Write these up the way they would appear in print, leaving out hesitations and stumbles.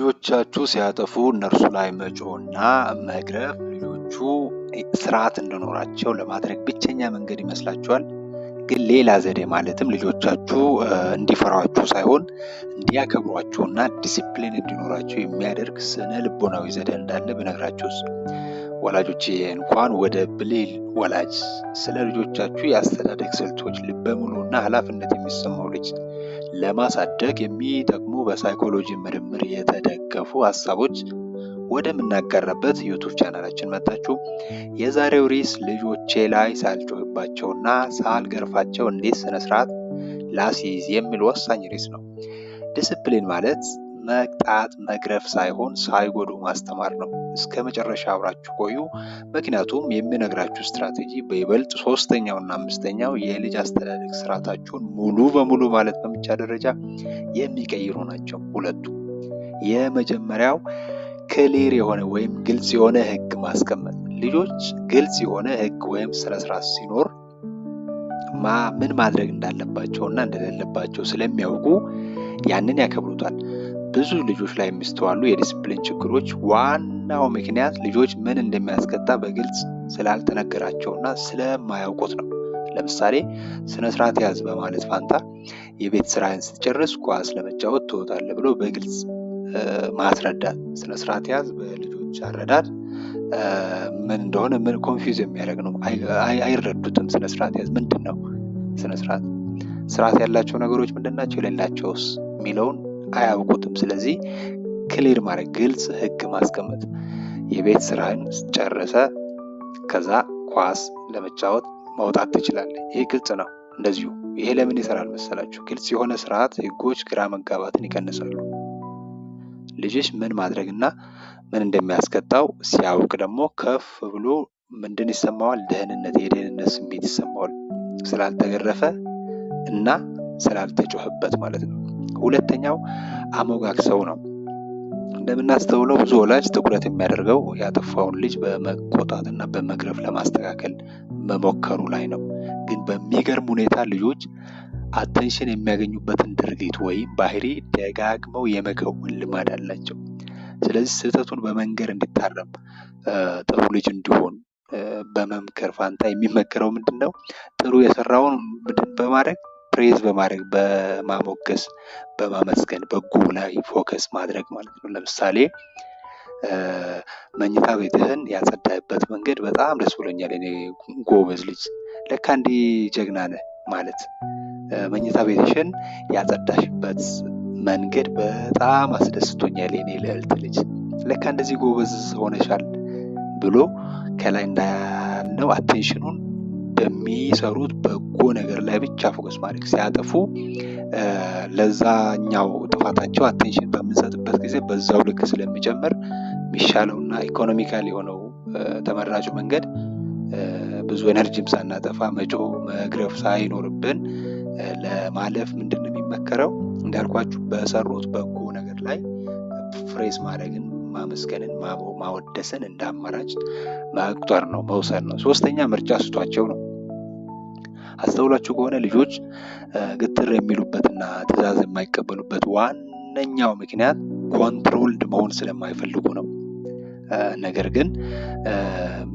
ልጆቻችሁ ሲያጠፉ እነርሱ ላይ መጮህና መግረፍ ልጆቹ ስርዓት እንዲኖራቸው ለማድረግ ብቸኛ መንገድ ይመስላችኋል? ግን ሌላ ዘዴ ማለትም ልጆቻችሁ እንዲፈሯችሁ ሳይሆን እንዲያከብሯችሁና ዲሲፕሊን እንዲኖራቸው የሚያደርግ ስነ ልቦናዊ ዘዴ እንዳለ ብነግራችሁስ? ወላጆች እንኳን ወደ ብሌል ወላጅ ስለ ልጆቻችሁ የአስተዳደግ ስልቶች ልበ ሙሉና ኃላፊነት የሚሰማው ልጅ ለማሳደግ የሚጠቅሙ በሳይኮሎጂ ምርምር የተደገፉ ሀሳቦች ወደምናጋራበት ዩቱብ ቻናላችን መጣችሁ። የዛሬው ርዕስ ልጆቼ ላይ ሳልጮህባቸውና ሳልገርፋቸው እንዴት ስነስርዓት ላስይዝ የሚል ወሳኝ ርዕስ ነው። ዲስፕሊን ማለት መቅጣት መግረፍ ሳይሆን ሳይጎዱ ማስተማር ነው። እስከ መጨረሻ አብራችሁ ቆዩ። ምክንያቱም የሚነግራችሁ ስትራቴጂ በይበልጥ ሶስተኛውና አምስተኛው የልጅ አስተዳደግ ስርዓታችሁን ሙሉ በሙሉ ማለት በሚቻል ደረጃ የሚቀይሩ ናቸው። ሁለቱ የመጀመሪያው ክሊር የሆነ ወይም ግልጽ የሆነ ህግ ማስቀመጥ። ልጆች ግልጽ የሆነ ህግ ወይም ስነስርዓት ሲኖር ምን ማድረግ እንዳለባቸውና እንደሌለባቸው ስለሚያውቁ ያንን ያከብሩታል። ብዙ ልጆች ላይ የሚስተዋሉ የዲስፕሊን ችግሮች ዋናው ምክንያት ልጆች ምን እንደሚያስቀጣ በግልጽ ስላልተነገራቸውና ስለማያውቁት ነው። ለምሳሌ ስነ ስርዓት ያዝ በማለት ፋንታ የቤት ስራህን ስትጨርስ ኳስ ለመጫወት ትወጣለህ ብሎ በግልጽ ማስረዳት። ስነ ስርዓት ያዝ በልጆች አረዳድ ምን እንደሆነ ምን ኮንፊውዝ የሚያደርግ ነው። አይረዱትም። ስነ ስርዓት ያዝ ምንድን ነው? ስነ ስርዓት ስርዓት ያላቸው ነገሮች ምንድናቸው? የሌላቸውስ የሚለውን አያውቁትም። ስለዚህ ክሊር ማድረግ፣ ግልጽ ህግ ማስቀመጥ። የቤት ስራህን ጨርሰ ከዛ ኳስ ለመጫወት መውጣት ትችላለህ። ይሄ ግልጽ ነው። እንደዚሁ ይሄ ለምን ይሰራል መሰላችሁ? ግልጽ የሆነ ስርዓት ህጎች ግራ መጋባትን ይቀንሳሉ። ልጅሽ ምን ማድረግና ምን እንደሚያስቀጣው ሲያውቅ ደግሞ ከፍ ብሎ ምንድን ይሰማዋል? የደህንነት ስሜት ይሰማዋል። ስላልተገረፈ እና ስላልተጮህበት ማለት ነው። ሁለተኛው አሞጋግሰው ነው። እንደምናስተውለው ብዙ ወላጅ ትኩረት የሚያደርገው ያጠፋውን ልጅ በመቆጣትና በመግረፍ ለማስተካከል መሞከሩ ላይ ነው። ግን በሚገርም ሁኔታ ልጆች አቴንሽን የሚያገኙበትን ድርጊት ወይም ባህሪ ደጋግመው የመከወን ልማድ አላቸው። ስለዚህ ስህተቱን በመንገር እንዲታረም ጥሩ ልጅ እንዲሆን በመምከር ፋንታ የሚመከረው ምንድን ነው? ጥሩ የሰራውን በማድረግ ፕሬዝ በማድረግ በማሞገስ በማመስገን በጎ ላይ ፎከስ ማድረግ ማለት ነው። ለምሳሌ መኝታ ቤትህን ያጸዳህበት መንገድ በጣም ደስ ብሎኛል፣ እኔ ጎበዝ ልጅ፣ ለካ እንዲህ ጀግና ነህ ማለት። መኝታ ቤትሽን ያጸዳሽበት መንገድ በጣም አስደስቶኛል፣ እኔ ልዕልት ልጅ፣ ለካ እንደዚህ ጎበዝ ሆነሻል ብሎ ከላይ እንዳልነው አቴንሽኑን በሚሰሩት በጎ ነገር ላይ ብቻ ፎከስ ማድረግ። ሲያጠፉ ለዛኛው ጥፋታቸው አቴንሽን በምንሰጥበት ጊዜ በዛው ልክ ስለሚጨምር የሚሻለውና ኢኮኖሚካል የሆነው ተመራጩ መንገድ ብዙ ኤነርጂም ሳናጠፋ መጮህ መግረፍ ሳይኖርብን ለማለፍ ምንድን ነው የሚመከረው? እንዳልኳችሁ በሰሩት በጎ ነገር ላይ ፍሬዝ ማድረግን፣ ማመስገንን፣ ማወደስን እንደ አማራጭ መቁጠር ነው፣ መውሰድ ነው። ሶስተኛ ምርጫ ስጧቸው ነው። አስተውላችሁ ከሆነ ልጆች ግትር የሚሉበትና ትዕዛዝ የማይቀበሉበት ዋነኛው ምክንያት ኮንትሮልድ መሆን ስለማይፈልጉ ነው። ነገር ግን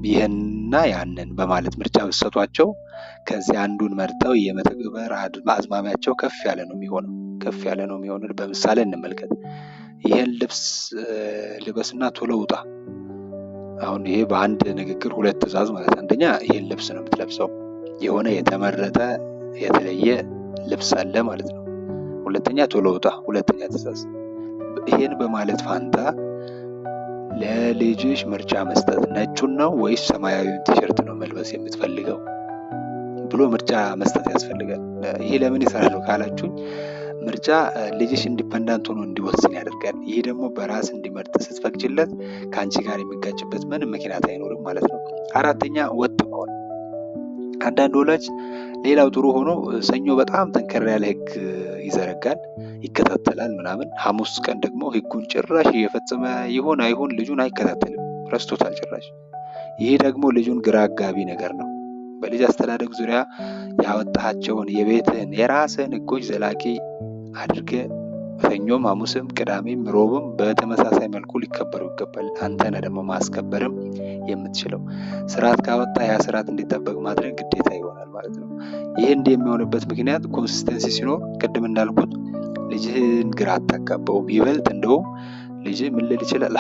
ይህንና ያንን በማለት ምርጫ ብትሰጧቸው ከዚህ አንዱን መርጠው የመተግበር አዝማሚያቸው ከፍ ያለ ነው የሚሆነው። በምሳሌ እንመልከት። ይህን ልብስ ልበስና ቶሎ ውጣ። አሁን ይሄ በአንድ ንግግር ሁለት ትዕዛዝ ማለት። አንደኛ ይህን ልብስ ነው የምትለብሰው፣ የሆነ የተመረጠ የተለየ ልብስ አለ ማለት ነው። ሁለተኛ ቶሎ ውጣ፣ ሁለተኛ ትዕዛዝ። ይሄን በማለት ፋንታ ለልጅሽ ምርጫ መስጠት፣ ነጩን ነው ወይስ ሰማያዊውን ቲሸርት ነው መልበስ የምትፈልገው ብሎ ምርጫ መስጠት ያስፈልጋል። ይሄ ለምን ይሰራል ካላችሁኝ፣ ምርጫ ልጅሽ ኢንዲፔንደንት ሆኖ እንዲወስን ያደርጋል። ይሄ ደግሞ በራስ እንዲመርጥ ስትፈቅጂለት ከአንቺ ጋር የሚጋጭበት ምንም ምክንያት አይኖርም ማለት ነው። አራተኛ ወጥ መሆን። አንዳንድ ወላጅ ሌላው ጥሩ ሆኖ ሰኞ በጣም ጠንከር ያለ ህግ ይዘረጋል፣ ይከታተላል ምናምን። ሐሙስ ቀን ደግሞ ህጉን ጭራሽ እየፈጸመ ይሆን አይሆን ልጁን አይከታተልም፣ ረስቶታል ጭራሽ። ይሄ ደግሞ ልጁን ግራ አጋቢ ነገር ነው። በልጅ አስተዳደግ ዙሪያ ያወጣቸውን የቤትህን የራስህን ህጎች ዘላቂ አድርገህ ሰኞም ሐሙስም ቅዳሜም ሮብም በተመሳሳይ መልኩ ሊከበሩ ይገባል። አንተ ነህ ደግሞ ማስከበርም የምትችለው። ስርዓት ካወጣ ያ ስርዓት እንዲጠበቅ ማድረግ ግዴታ ይሆናል ማለት ነው። ይህ እንዲህ የሚሆንበት ምክንያት ኮንሲስተንሲ ሲኖር ቅድም እንዳልኩት ልጅህን ግራ አታጋባውም። ይበልጥ እንደውም ልጅ ምን ልል ይችላል?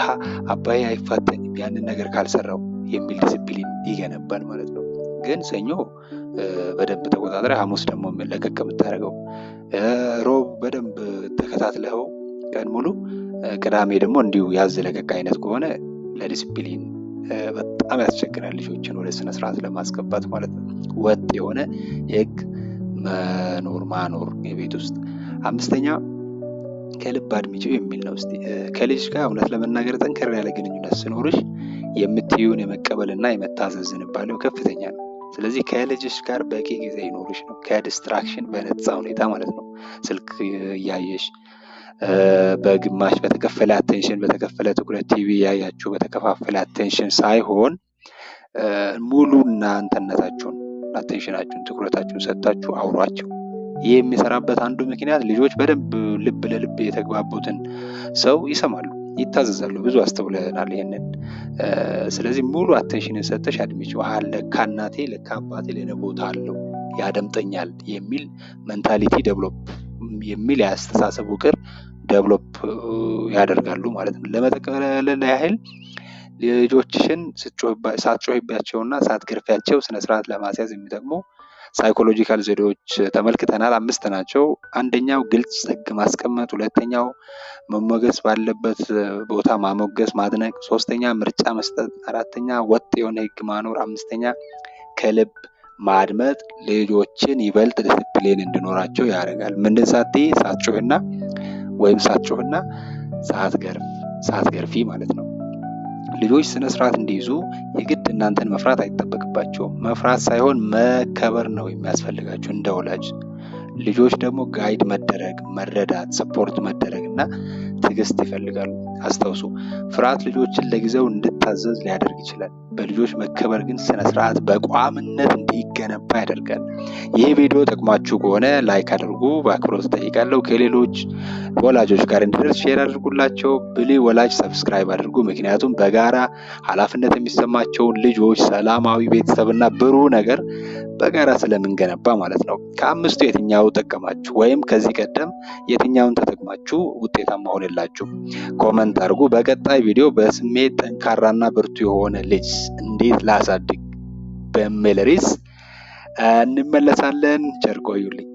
አባዬ አይፋተኝም ያንን ነገር ካልሰራው የሚል ዲሲፕሊን ይገነባል ማለት ነው። ግን ሰኞ በደንብ ተቆጣጥረ ሐሙስ ደግሞ ለቀቅ የምታደርገው ሮብ በደንብ ተከታትለው ቀን ሙሉ ቅዳሜ ደግሞ እንዲሁ ያዝ ለቀቅ አይነት ከሆነ ለዲሲፕሊን በጣም ያስቸግራል ልጆችን ወደ ስነ ስርዓት ለማስገባት ማለት ነው። ወጥ የሆነ ህግ ማኖር የቤት ውስጥ። አምስተኛ ከልብ አድምጪው የሚል ነው። እስቲ ከልጅ ጋር እውነት ለመናገር ጠንከር ያለ ግንኙነት ሲኖርሽ የምትዩን የመቀበልና የመታዘዝ ዝንባሌው ከፍተኛ ነው። ስለዚህ ከልጅሽ ጋር በቂ ጊዜ ይኖርሽ ነው፣ ከዲስትራክሽን በነፃ ሁኔታ ማለት ነው። ስልክ እያየሽ በግማሽ በተከፈለ አቴንሽን በተከፈለ ትኩረት ቲቪ ያያችሁ በተከፋፈለ አቴንሽን ሳይሆን ሙሉ እናንተነታችሁን አቴንሽናችሁን ትኩረታችሁን ሰጥታችሁ አውሯቸው። ይህ የሚሰራበት አንዱ ምክንያት ልጆች በደንብ ልብ ለልብ የተግባቡትን ሰው ይሰማሉ፣ ይታዘዛሉ። ብዙ አስተውለናል ይሄንን። ስለዚህ ሙሉ አቴንሽንን ሰጥተሽ አድምጪው። ለካ እናቴ ለካ አባቴ ለኔ ቦታ አለው ያደምጠኛል የሚል ሜንታሊቲ ዴቨሎፕ የሚል ያስተሳሰብ ውቅር ዴቨሎፕ ያደርጋሉ ማለት ነው። ለመጠቅለል ያህል ልጆችሽን ሳትጮህባቸውና ሳትገርፊያቸው ስነስርዓት ለማስያዝ የሚጠቅሙ ሳይኮሎጂካል ዘዴዎች ተመልክተናል። 5 ናቸው። አንደኛው ግልጽ ህግ ማስቀመጥ፣ ሁለተኛው መሞገስ ባለበት ቦታ ማሞገስ ማድነቅ፣ ሶስተኛ ምርጫ መስጠት፣ አራተኛ ወጥ የሆነ ህግ ማኖር፣ አምስተኛ ከልብ ማድመጥ ልጆችን ይበልጥ ዲሲፕሊን እንዲኖራቸው ያደርጋል። ምንድን ሳትይ ሳትጮህና ወይም ሳትጮህና ሳትገርፊ ማለት ነው። ልጆች ስነ ስርዓት እንዲይዙ የግድ እናንተን መፍራት አይጠበቅባቸውም። መፍራት ሳይሆን መከበር ነው የሚያስፈልጋቸው እንደ ወላጅ። ልጆች ደግሞ ጋይድ መደረግ፣ መረዳት፣ ሰፖርት መደረግ እና ትዕግስት ይፈልጋሉ። አስታውሱ፣ ፍርሃት ልጆችን ለጊዜው እንድታዘዝ ሊያደርግ ይችላል። በልጆች መከበር ግን ስነ ስርዓት በቋምነት እንዲገነባ ያደርጋል። ይህ ቪዲዮ ጠቅሟችሁ ከሆነ ላይክ አድርጉ፣ በአክብሮት ጠይቃለሁ። ከሌሎች ወላጆች ጋር እንዲደርስ ሼር አድርጉላቸው። ብልህ ወላጅ ሰብስክራይብ አድርጉ። ምክንያቱም በጋራ ኃላፊነት የሚሰማቸውን ልጆች ሰላማዊ ቤተሰብና ብሩህ ነገር በጋራ ስለምንገነባ ማለት ነው። ከአምስቱ የትኛው ጠቀማችሁ? ወይም ከዚህ ቀደም የትኛውን ተጠቅማችሁ ውጤታማ ሆነላችሁ? ኮመንት አድርጉ። በቀጣይ ቪዲዮ በስሜት ጠንካራና ብርቱ የሆነ ልጅ እንዴት ላሳድግ በሚል ርዕስ እንመለሳለን። ቸር ቆዩልኝ።